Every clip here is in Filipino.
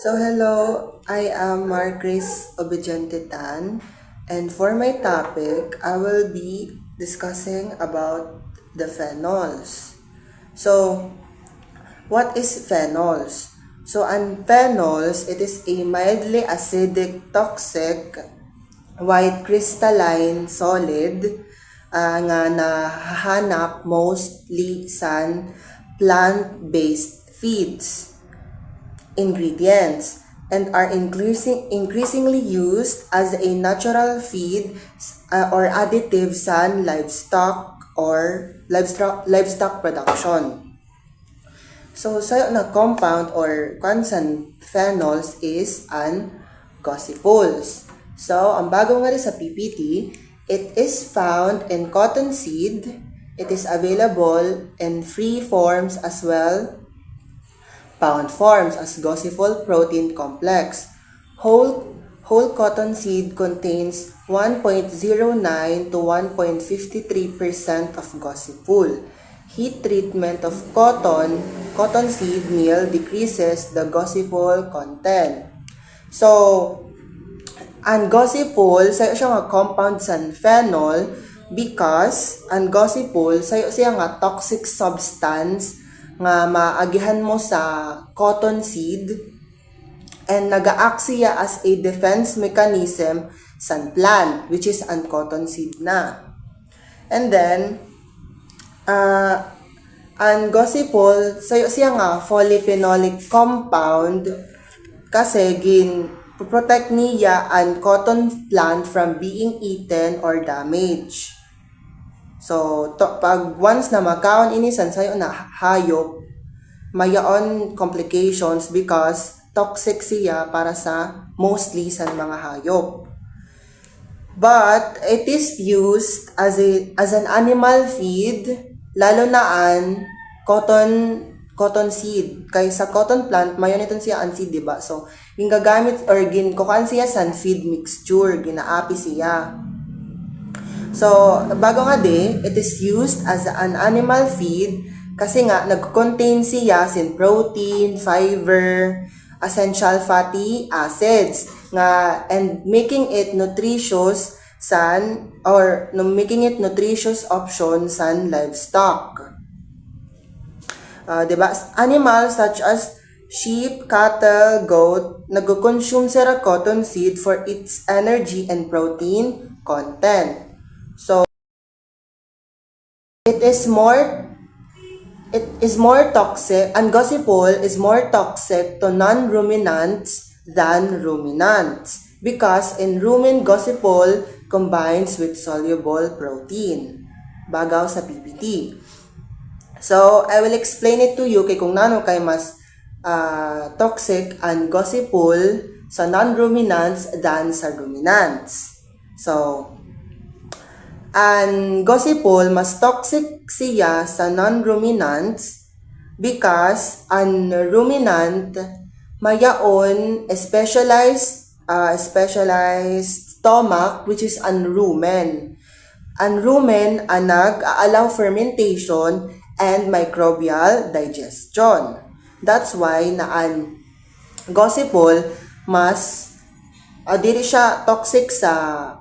So hello, I am Marcris Obediente Tan, and for my topic, I will be discussing about the phenols. So, what is phenols? So, an phenols, it is a mildly acidic, toxic, white crystalline solid nga nahahanap mostly sa plant-based feeds ingredients and are increasingly used as a natural feed or additive sa livestock production. So, sayo na compound or constant phenols is an gossypols. So, ang bago nga rin sa PPT, it is found in cottonseed. It is available in free forms as well found forms as gossypol protein complex. Whole cottonseed contains 1.09 to 1.53% of gossypol. Heat treatment of cottonseed meal decreases the gossypol content. So, ang gossypol, sayo siya nga compound sa phenol because ang gossypol, sayo siya nga toxic substance nga maagihan mo sa cotton seed and nag-act siya as a defense mechanism sa plant which is ang cotton seed na. And then, ang gossypol, sayo siya nga polyphenolic compound kasi protect niya ang cotton plant from being eaten or damaged. So, pag once na makaon ini sayo na hayop, mayaon complications because toxic siya para sa mostly sa mga hayop. But it is used as an animal feed, lalo na an cotton seed. Kay sa cotton plant, mayon ito siya an seed, diba? So, yung gagamit or kukaan siya sa feed mixture, ginaapi siya. So, bago nga it is used as an animal feed kasi nga nag-contain siya sin protein, fiber, essential fatty acids nga and making it nutritious option sa livestock. Diba? Animals such as sheep, cattle, goat, nag-consume sa cotton seed for its energy and protein content. So, it is more toxic, and gossypol is more toxic to non-ruminants than ruminants because in rumen gossypol combines with soluble protein. Bagaw sa PPT. So, I will explain it to you kay kung nano kay mas toxic ang gossypol sa non-ruminants than sa ruminants. So, ang gossypol mas toxic siya sa non-ruminants because ang ruminant mayaon specialized stomach which is ang rumen. Ang rumen ang nag-allow fermentation and microbial digestion. That's why na ang gossypol mas dili siya toxic sa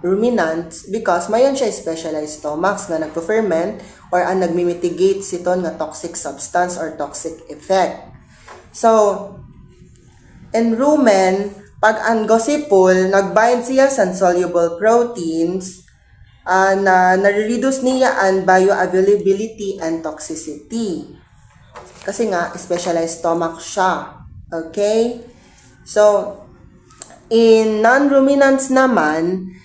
ruminants because mayon siya specialized stomachs nga nagpo-ferment or ang nagmi-mitigate siton nga toxic substance or toxic effect. So, in rumen, pag ang gossypol, nagbind siya sa soluble proteins, na-reduce niya ang bioavailability and toxicity. Kasi nga, specialized stomach siya. Okay? So, in non-ruminants naman,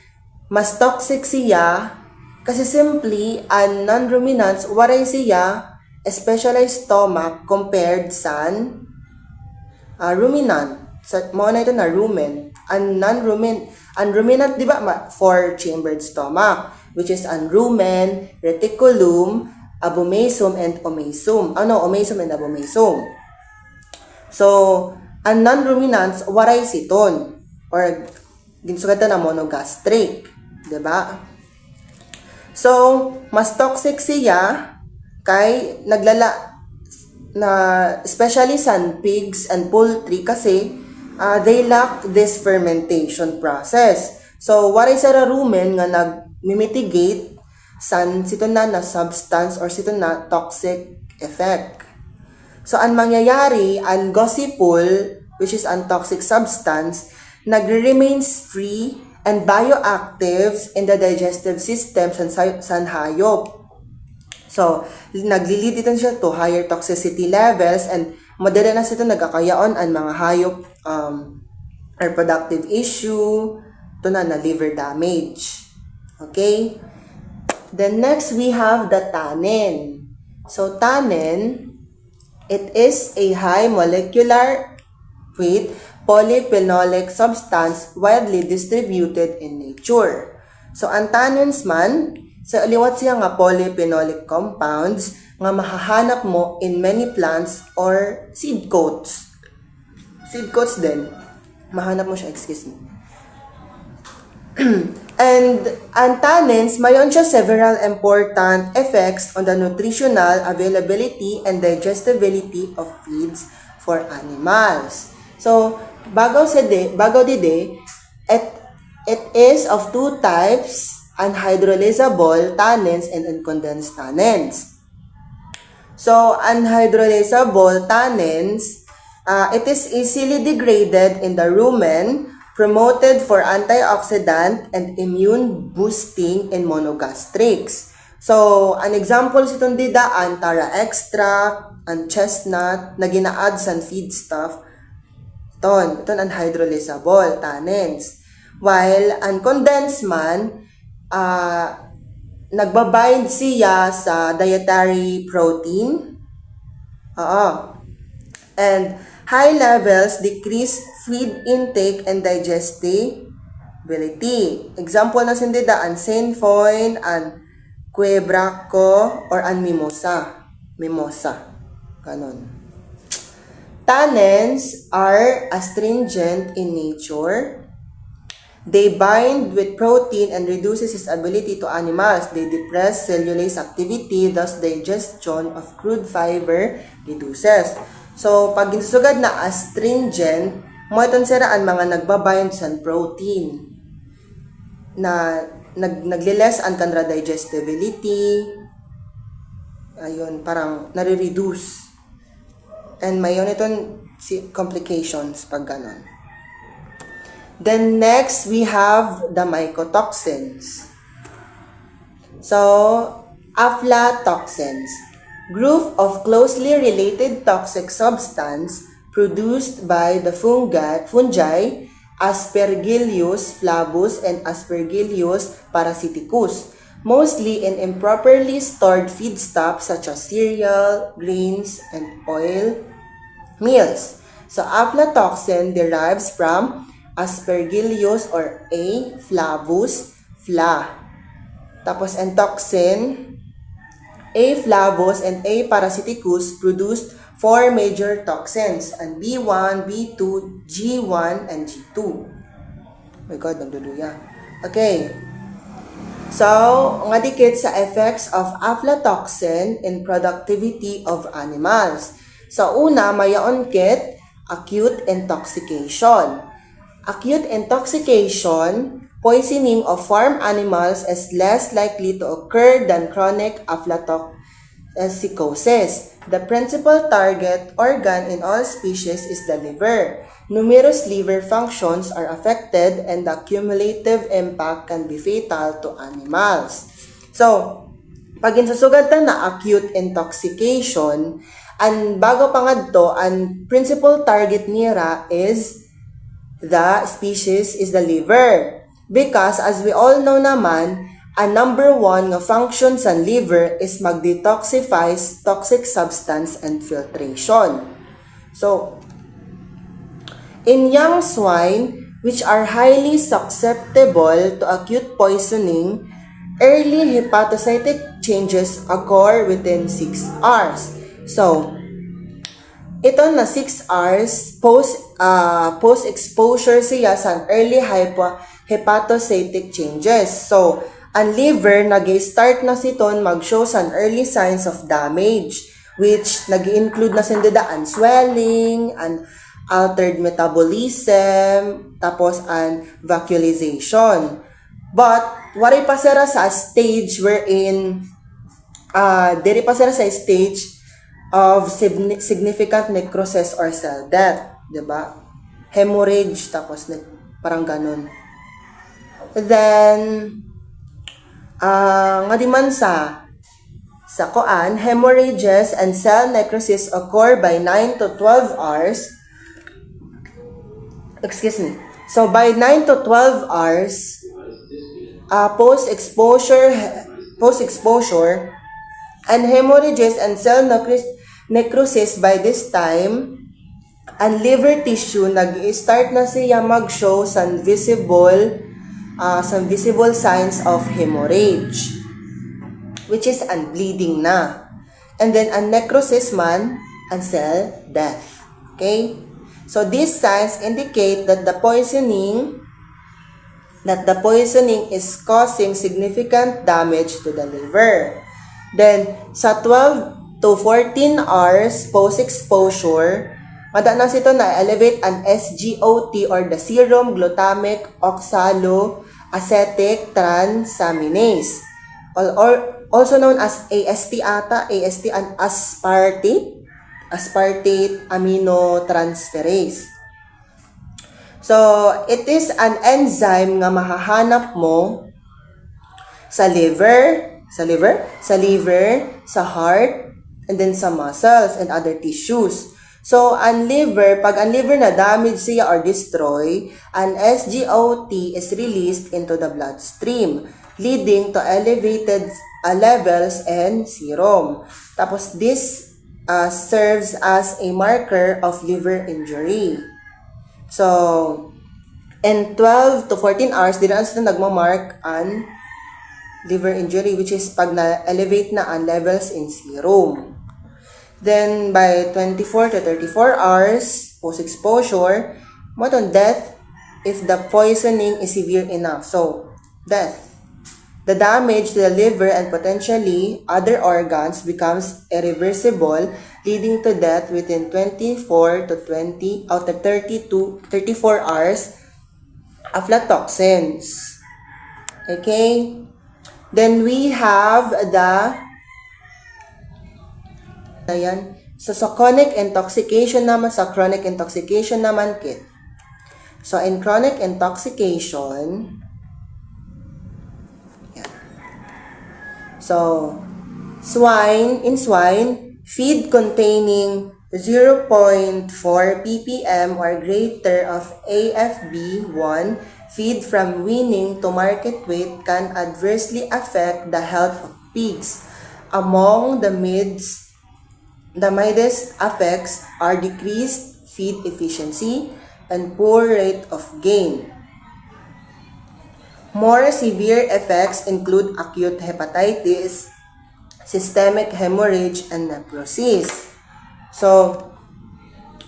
mas toxic siya kasi simply, ang non-ruminants, waray siya specialized stomach compared sa ruminant. So, mo na ito na rumen. Ang ruminant, di ba, four-chambered stomach, which is ang rumen, reticulum, abomasum, and omasum. Omasum and abomasum. So, ang non-ruminants, waray siton. Or ginsugatan na monogastric, 'di ba? So, mas toxic siya kay na especially sa pigs and poultry kasi they lack this fermentation process. So, waray sa rumen nga nag-mitigate san sito na substance or sito na toxic effect. So, ang mangyayari, ang gossypol, which is an toxic substance, nag-remains free and bioactives in the digestive system san hayop. So, naglilid ito siya to higher toxicity levels and madala na sito nagkakayaon ang mga hayop reproductive issue, ito na liver damage. Okay? Then next, we have the tannin. So, tannin, it is a high molecular weight polyphenolic substance widely distributed in nature. So, ang tannins man, sa liwat siya nga polyphenolic compounds nga mahahanap mo in many plants or seed coats. Seed coats din. Mahanap mo siya, excuse me. And ang tannins, mayon siya several important effects on the nutritional availability and digestibility of feeds for animals. So, bago dide, it is of two types, anhydrolysable tannins and uncondensed tannins. So, anhydrolysable tannins, it is easily degraded in the rumen, promoted for antioxidant and immune boosting in monogastrics. So, an example sitong dida, ang tara extract, ang chestnut, na gina-add sa feedstuff, ito anhydrolysable tannins. While ang condensed man, nagbabind siya sa dietary protein. And high levels decrease feed intake and digestibility. Example na sindida, ang sainfoin, ang quebracho, or ang mimosa. Ganon. Tannins are astringent in nature. They bind with protein and reduces its ability to animals. They depress cellulase activity, thus digestion of crude fiber reduces. So, pag ginsugad na astringent, mo itong siraan mga nagbabind sa protein na nagliles ang kanra digestibility. Ayun, parang nare-reduce. And mayon itong complications pag ganon. Then next, we have the mycotoxins. So, aflatoxins, group of closely related toxic substance produced by the fungi Aspergillus flavus and Aspergillus parasiticus, mostly in improperly stored feedstuffs such as cereal, grains, and oil meals. So, aflatoxin derives from Aspergillus or A. flavus, Fla. Tapos, ang toxin, A. flavus and A. parasiticus produced 4 major toxins, and B1, B2, G1, and G2. Oh my God, nagduluya. Okay. So, nga dikit sa effects of aflatoxin in productivity of animals. So, una, mayaon kit, acute intoxication. Acute intoxication, poisoning of farm animals is less likely to occur than chronic aflatoxicosis. The principal target organ in all species is the liver. Numerous liver functions are affected and the cumulative impact can be fatal to animals. So, pag insusugatan na acute intoxication, ang bago pangadto, ang principal target nira is the species is the liver. Because as we all know naman, ang number one nga function sa liver is mag-detoxify toxic substance and filtration. So, in young swine, which are highly susceptible to acute poisoning, early hepatocytic changes occur within 6 hours. So, ito na 6 hours post-exposure siya sa early hepatocytic changes. So, ang liver nag-start na siton mag-show sa early signs of damage. which nag-include na sindida ang swelling, an altered metabolism, tapos an vacuolization. But, wari pa sila sa stage wherein, diri pa sila sa stage of significant necrosis or cell death. Diba? Hemorrhage, tapos parang ganun. Then, nga di man sa koan, hemorrhages and cell necrosis occur by 9 to 12 hours. Excuse me. So, by 9 to 12 hours, post-exposure, and hemorrhages and cell necrosis by this time, ang liver tissue, nag-start na siya mag-show some visible signs of hemorrhage, which is ang bleeding na. And then, ang necrosis man, ang cell death. Okay? So, these signs indicate that the poisoning is causing significant damage to the liver. Then, sa 12 to 14 hours post-exposure, madanas ito na elevate an SGOT or the serum glutamic oxaloacetic transaminase, or also known as AST an aspartate aminotransferase. So, it is an enzyme nga mahahanap mo sa liver, sa heart, and then sa muscles and other tissues. So, pag ang liver na damage siya or destroy, an SGOT is released into the bloodstream, leading to elevated levels in serum. Tapos, this serves as a marker of liver injury. So, in 12 to 14 hours, di na sila nagmamark ang liver injury, which is pag na-elevate na ang levels in serum. Then, by 24 to 34 hours, post-exposure, death if the poisoning is severe enough. So, death. The damage to the liver and potentially other organs becomes irreversible, leading to death within 24 to 30 to 34 hours. Aflatoxins. Okay? Then we have sa chronic intoxication naman, kit. So, in chronic intoxication, so, in swine, feed containing 0.4 ppm or greater of AFB1 feed from weaning to market weight can adversely affect the health of pigs. Among the mildest effects are decreased feed efficiency and poor rate of gain. More severe effects include acute hepatitis, systemic hemorrhage, and necrosis. So,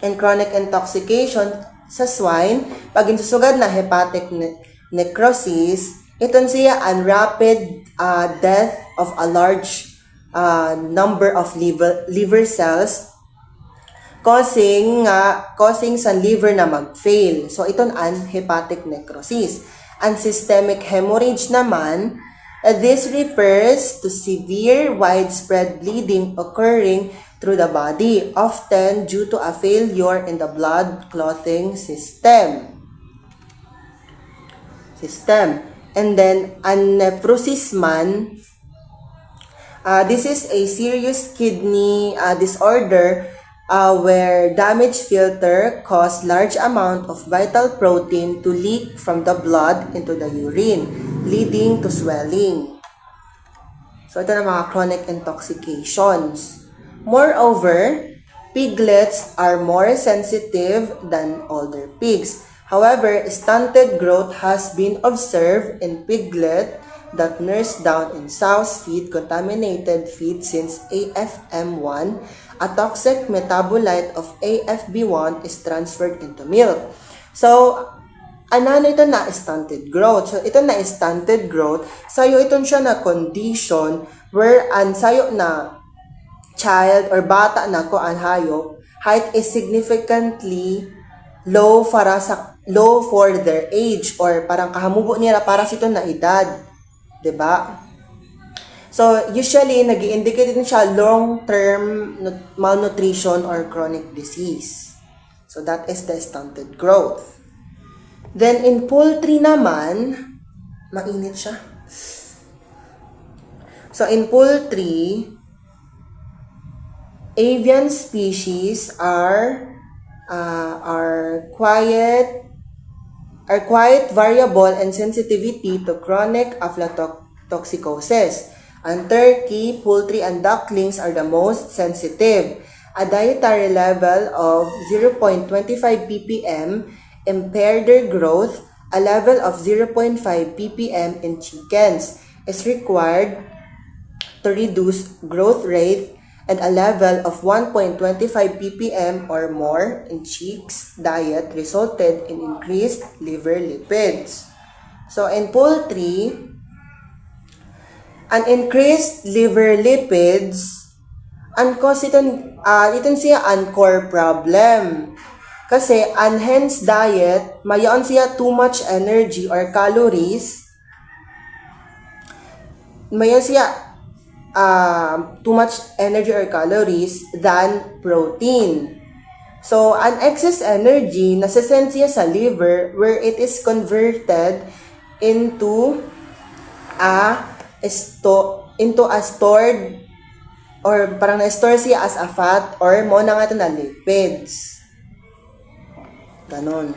in chronic intoxication sa swine, pag insusugad na hepatic necrosis, ito siya ang rapid death of a large number of liver cells causing sa liver na mag-fail. So, ito ang hepatic necrosis. Ang systemic hemorrhage naman, this refers to severe widespread bleeding occurring through the body, often due to a failure in the blood clotting system. And then, an nephrosis man, this is a serious kidney disorder where damaged filter cause large amount of vital protein to leak from the blood into the urine, leading to swelling. So, ito na mga chronic intoxications. Moreover, piglets are more sensitive than older pigs. However, stunted growth has been observed in piglet that nurse down in sows feed contaminated feed since AFM1, a toxic metabolite of AFB1, is transferred into milk. So, ito na stunted growth. So, ito na stunted growth. Sayo ito siya na condition where sayo na child or bata na ko ang hayop, height is significantly low for their age or parang kahamubo nila para sa ito na edad. 'Di ba? So, usually, nag-i-indicate din siya long-term malnutrition or chronic disease. So, that is the stunted growth. Then, in poultry naman, mainit siya. So, in poultry, avian species are quite variable in sensitivity to chronic aflatoxinosis. And turkey, poultry, and ducklings are the most sensitive. A dietary level of 0.25 ppm impaired their growth. A level of 0.5 ppm in chickens is required to reduce growth rate, and a level of 1.25 ppm or more in chicks' diet resulted in increased liver lipids. So in poultry, an increased liver lipids ito siya ang core problem. Kasi unhinged diet, mayon siya too much energy or calories. Mayon siya too much energy or calories than protein. So, an excess energy nasasend siya sa liver where it is converted into a stored or parang na-store siya as a fat or mo na nga ito na lipids. Ganon.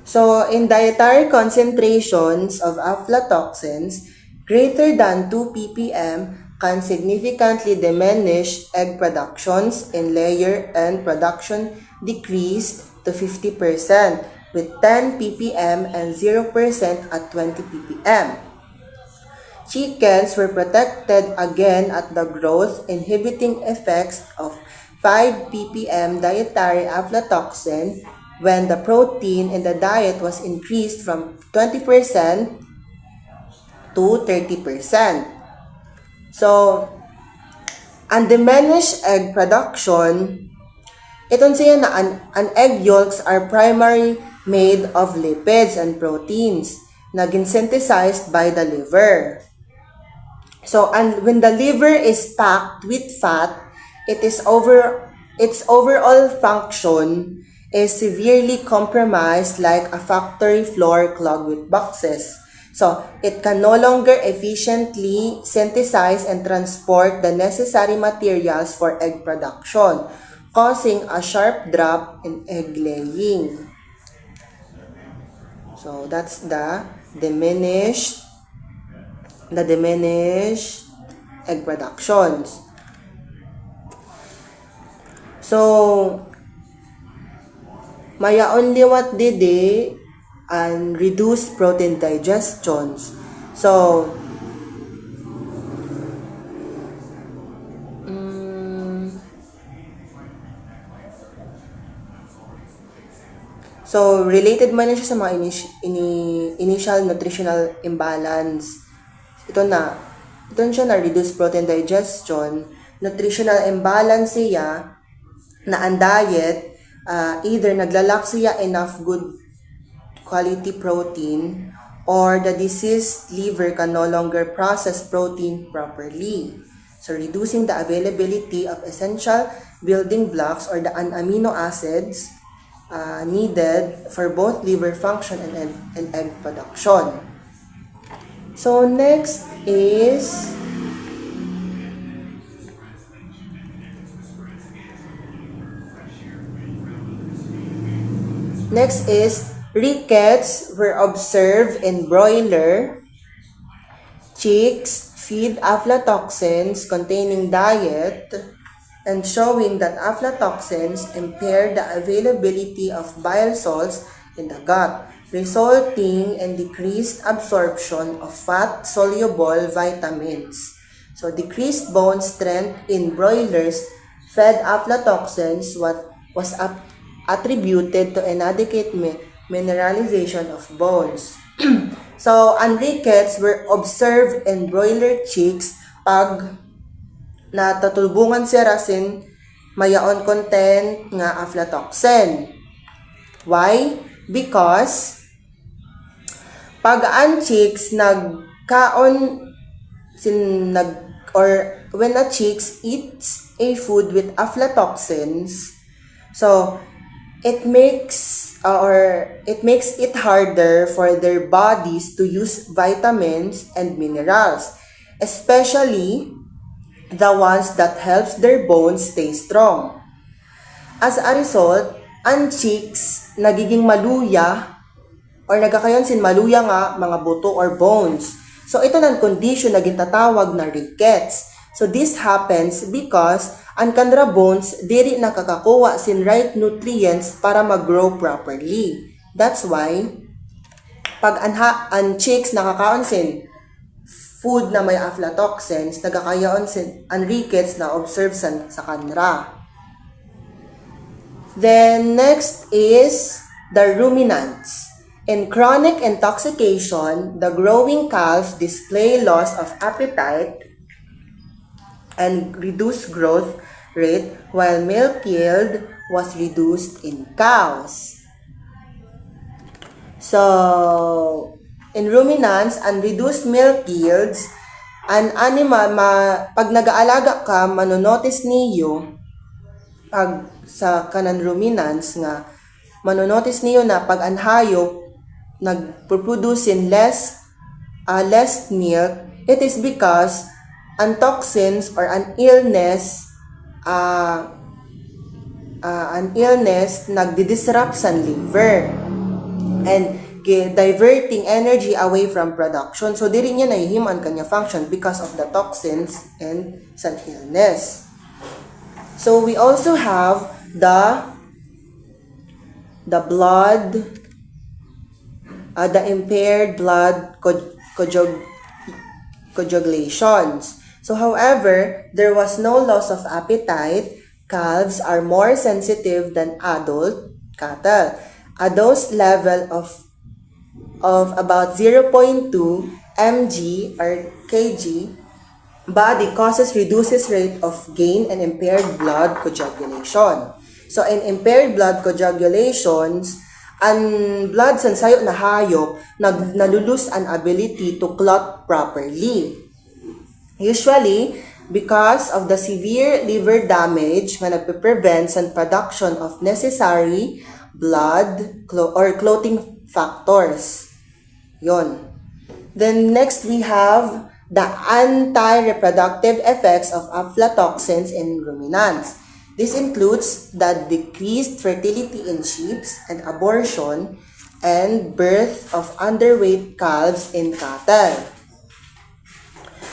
So, in dietary concentrations of aflatoxins greater than 2 ppm can significantly diminish egg productions in layer, and production decreased to 50% with 10 ppm and 0% at 20 ppm. Chickens were protected again at the growth-inhibiting effects of 5 ppm dietary aflatoxin when the protein in the diet was increased from 20% to 30%. So, undiminished egg production, iton siya na an egg yolks are primarily made of lipids and proteins na ginsynthesized by the liver. So, and when the liver is packed with fat, its overall function is severely compromised like a factory floor clogged with boxes. So, it can no longer efficiently synthesize and transport the necessary materials for egg production, causing a sharp drop in egg laying. So, that's the diminished egg productions. So, maya only what did they and reduce protein digestions. So, related man siya sa mga initial nutritional imbalance. Ito siya na reduce protein digestion, nutritional imbalance siya na ang diet either naglalack siya enough good quality protein or the diseased liver can no longer process protein properly. So reducing the availability of essential building blocks or the amino acids needed for both liver function and egg production. So next is rickets were observed in broiler chicks feed aflatoxins containing diet and showing that aflatoxins impair the availability of bile salts in the gut, resulting in decreased absorption of fat-soluble vitamins. So, decreased bone strength in broilers fed aflatoxins was attributed to inadequate mineralization of bones. So, rickets were observed in broiler chicks pag na tatulbungan siya rasin mayaon content nga aflatoxin. Why? Because pag ang chicks when a chicks eats a food with aflatoxins, so it makes it harder for their bodies to use vitamins and minerals, especially the ones that helps their bones stay strong. As a result, ang chicks nagiging maluya or nagkakayon sin maluya nga mga buto or bones. So ito ng condition na gintatawag na rickets. So this happens because ang kanra bones diri nakakakuha sin right nutrients para mag-grow properly. That's why pag ang chicks nakakaon sin food na may aflatoxins, nagkakayaon sin ang rickets na observe sa kanra. Then next is the ruminants. In chronic intoxication, the growing calves display loss of appetite and reduced growth rate, while milk yield was reduced in cows. So, in ruminants, and reduced milk yields, an animal, pag nag-aalaga ka, manonotice niyo, pag sa kanan ruminants nga, manonotice niyo na pag ang hayop nagproduce in less milk, it is because an toxins or an illness nagdi-disrupt sa liver and diverting energy away from production. So diri niya nahihiman kanya function because of the toxins and sa illness. So we also have the impaired blood coagulations. So however, there was no loss of appetite. Calves are more sensitive than adult cattle. A dose level of about 0.2 mg or kg body reduces rate of gain and impaired blood coagulation. So in impaired blood coagulations, ang blood sa sayo na hayop nalulus an ability to clot properly. Usually, because of the severe liver damage nga nagpe-prevent sa production of necessary blood or clotting factors. Yon. Then next we have the anti-reproductive effects of aflatoxins in ruminants. This includes the decreased fertility in sheep and abortion and birth of underweight calves in cattle.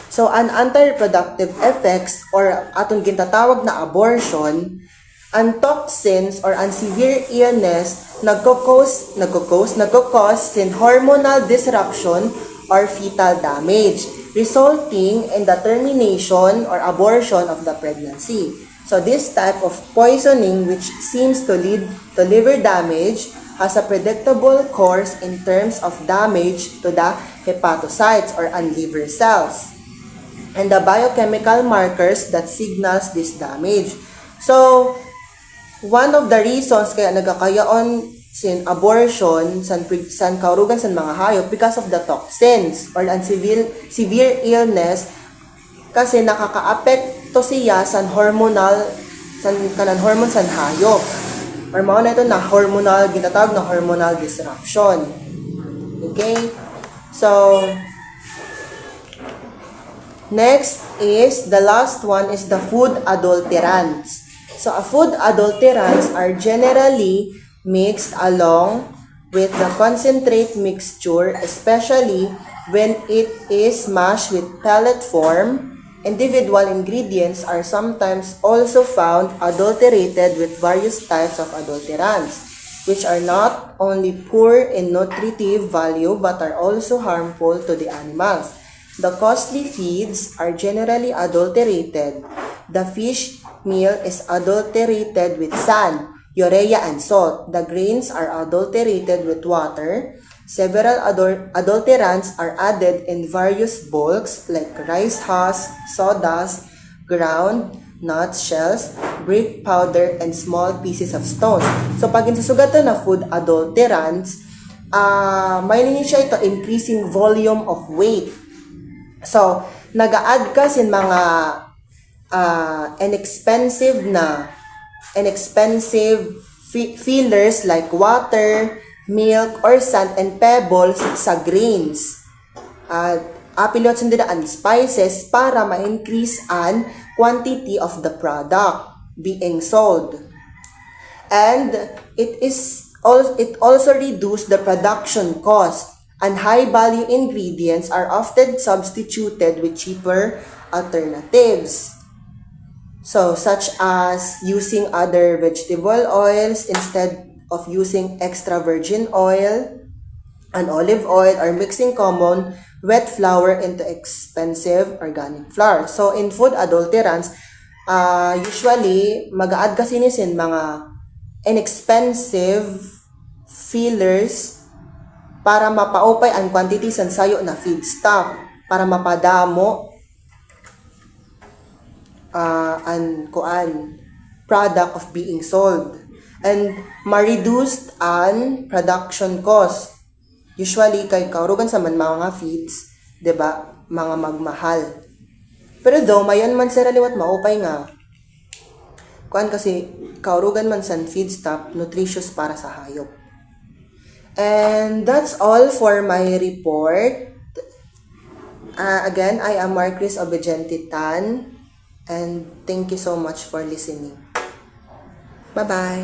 So, an anti-reproductive effects or atong gintatawag na abortion, ang toxins or ang severe illness nagkakos in hormonal disruption or fetal damage, resulting in the termination or abortion of the pregnancy. So this type of poisoning, which seems to lead to liver damage, has a predictable course in terms of damage to the hepatocytes or liver cells and the biochemical markers that signals this damage. So, one of the reasons kaya nagkakayaon sin abortion san kaurugan san mga hayop because of the toxins or ang severe illness kasi nakaka-apekto siya san kanan hormone san hayop or mao na ito na hormonal ginatawag na hormonal disruption. Okay, so next is the last one is the food adulterants. So food adulterants are generally mixed along with the concentrate mixture, especially when it is mashed with pellet form. Individual ingredients are sometimes also found adulterated with various types of adulterants, which are not only poor in nutritive value but are also harmful to the animals. The costly feeds are generally adulterated. The fish meal is adulterated with sand, urea, and salt. The grains are adulterated with water. Several adulterants are added in various bulks like rice husk, sawdust, ground nuts, shells, brick powder, and small pieces of stones. So, pag insusugatan na food adulterants, may siya ito increasing volume of weight. So, nag-a-add ka sin mga inexpensive fillers like water, milk, or sand and pebbles sa grains. Apilot sundin spices para ma-increase an quantity of the product being sold. And it also reduce the production cost, and high-value ingredients are often substituted with cheaper alternatives. So, such as using other vegetable oils instead of using extra virgin oil and olive oil, or mixing common wet flour into expensive organic flour. So, in food adulterants, usually, mag-a-add kasi nisin mga inexpensive fillers para mapaupay ang quantity sa sayo na feedstock, para mapadamo ang product of being sold, and ma-reduce ang production cost. Usually, kay kaurugan sa mga feeds, diba, mga magmahal. Pero though, mayon man sa raliwat maupay nga, kasi kaurugan man sa feedstock, nutritious para sa hayop. And that's all for my report. Again, I am Marcris Obediente Tan, and thank you so much for listening. Bye-bye.